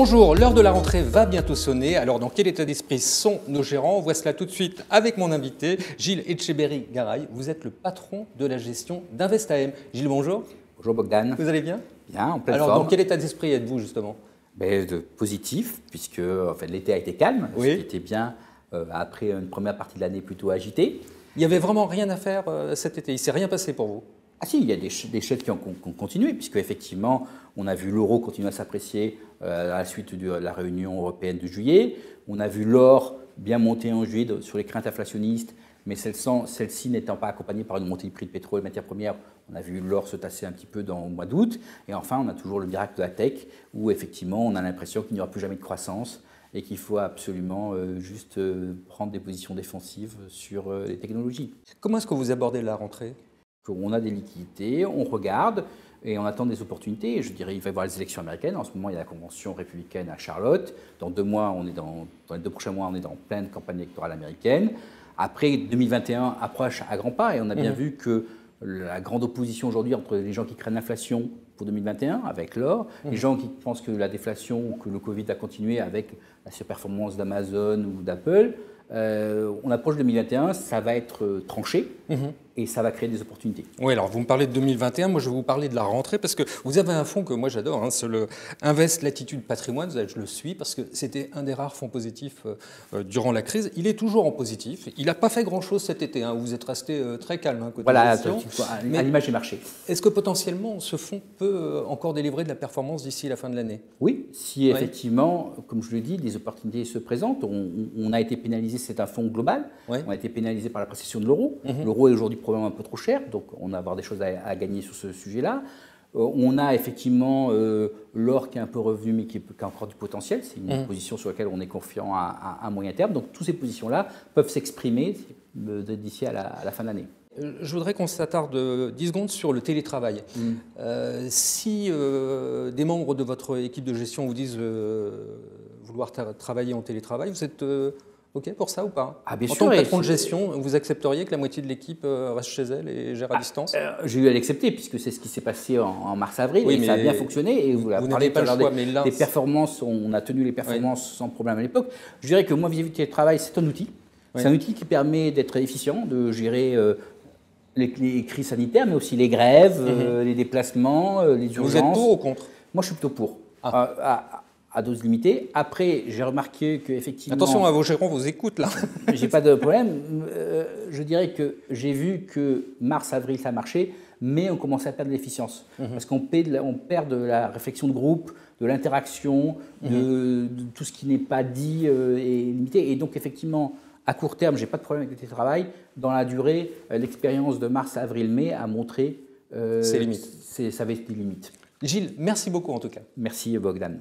Bonjour, l'heure de la rentrée va bientôt sonner. Alors, dans quel état d'esprit sont nos gérants? On voit cela tout de suite avec mon invité, Gilles Etcheberry-Garay. Vous êtes le patron de la gestion d'Invest-AM. Gilles, bonjour. Bonjour Bogdan. Vous allez bien? Bien, en pleine Alors, forme. dans quel état d'esprit êtes-vous justement? Positif, puisque en fait, l'été a été calme, Oui. ce qui était bien après une première partie de l'année plutôt agitée. Il n'y avait vraiment rien à faire cet été. Il ne s'est rien passé pour vous? Ah si, il y a des choses qui ont continué, puisque effectivement, on a vu l'euro continuer à s'apprécier à la suite de la réunion européenne de juillet. On a vu l'or bien monter en juillet sur les craintes inflationnistes, mais celle-ci n'étant pas accompagnée par une montée du prix de pétrole et matières premières, on a vu l'or se tasser un petit peu au mois d'août. Et enfin, on a toujours le miracle de la tech, où effectivement, on a l'impression qu'il n'y aura plus jamais de croissance et qu'il faut absolument juste prendre des positions défensives sur les technologies. Comment est-ce que vous abordez la rentrée? On a des liquidités, on regarde et on attend des opportunités. Et je dirais, il va y avoir les élections américaines. En ce moment, il y a la convention républicaine à Charlotte. Dans 2 mois, dans les 2 prochains mois, on est dans pleine campagne électorale américaine. Après, 2021 approche à grands pas et on a bien vu que la grande opposition aujourd'hui entre les gens qui craignent l'inflation pour 2021 avec l'or, les gens qui pensent que la déflation ou que le Covid a continué avec la surperformance d'Amazon ou d'Apple, on approche 2021, ça va être tranché et ça va créer des opportunités. Oui, alors vous me parlez de 2021, moi je vais vous parler de la rentrée parce que vous avez un fonds que moi j'adore, c'est le Invest Latitude Patrimoine, je le suis parce que c'était un des rares fonds positifs durant la crise. Il est toujours en positif, il n'a pas fait grand-chose cet été, vous êtes resté très calme côté voilà, gestion. à l'image des marchés. Est-ce que potentiellement ce fonds peut encore délivrer de la performance d'ici la fin de l'année? Oui, si effectivement, comme je le dis, des opportunités se présentent. On a été pénalisé, c'est un fonds global, on a été pénalisé par l'appréciation de l'euro. L'euro est aujourd'hui probablement un peu trop cher, donc on va avoir des choses à gagner sur ce sujet-là. On a effectivement l'or qui est un peu revenu, mais qui a encore du potentiel. C'est une position sur laquelle on est confiant à moyen terme. Donc toutes ces positions-là peuvent s'exprimer d'ici à la fin de l'année. Je voudrais qu'on s'attarde 10 secondes sur le télétravail. Si des membres de votre équipe de gestion vous disent vouloir travailler en télétravail, vous êtes OK pour ça ou pas? Bien en sûr, tant que patron de gestion, vous accepteriez que la moitié de l'équipe reste chez elle et gère à distance? J'ai eu à l'accepter puisque c'est ce qui s'est passé en mars-avril et ça a bien fonctionné. Et vous n'avez pas le choix, mais là, des performances, on a tenu les performances sans problème à l'époque. Je dirais que moi, vis-à-vis du télétravail, c'est un outil. C'est un outil qui permet d'être efficient, de gérer les crises sanitaires, mais aussi les grèves, les déplacements, les urgences. Vous êtes pour ou contre? Moi, je suis plutôt pour. À dose limitée. Après, j'ai remarqué qu'effectivement... Attention, vos gérants vous écoutent là. J'ai pas de problème. Je dirais que j'ai vu que mars-avril, ça a marché, mais on commençait à perdre de l'efficience. Parce qu'on perd de la réflexion de groupe, de l'interaction, de tout ce qui n'est pas dit et limité. Et donc, effectivement, à court terme, j'ai pas de problème avec le télétravail. Dans la durée, l'expérience de mars, avril, mai a montré... ses limites. Ça avait des limites. Gilles, merci beaucoup en tout cas. Merci Bogdan.